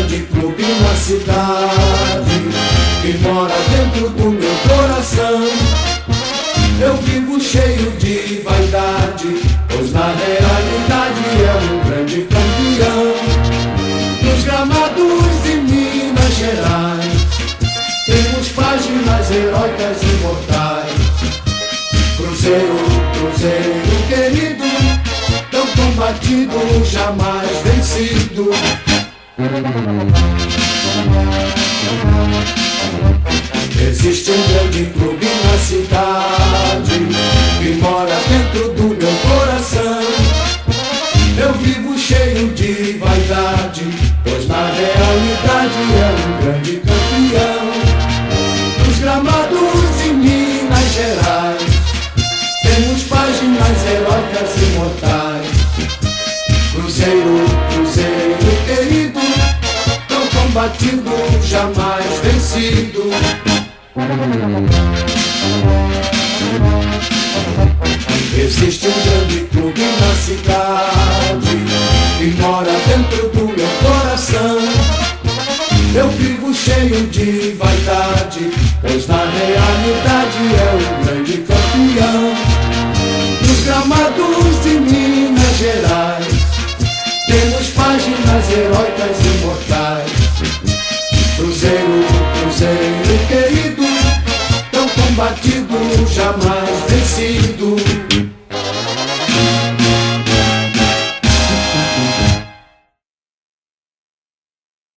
grande clube na cidade que mora dentro do meu coração. Eu vivo cheio de vaidade, pois na realidade é um grande campeão. Nos gramados de Minas Gerais temos páginas heróicas imortais. Cruzeiro, Cruzeiro querido, tão combatido, jamais vencido. Existe um grande clube na cidade que mora dentro do meu coração. Eu vivo cheio de vaidade, pois na realidade é um grande campeão. Nos gramados de Minas Gerais temos páginas heróicas imortais. Cruzeiro, Cruzeiro querido, tão combatido, jamais vencido. Existe um grande clube na cidade que mora dentro do meu coração. Eu vivo cheio de vaidade, pois na realidade é um grande campeão. Nos gramados de Minas Gerais temos páginas heróicas imortais. Cruzeiro, Cruzeiro querido, tão combatido, jamais vencido.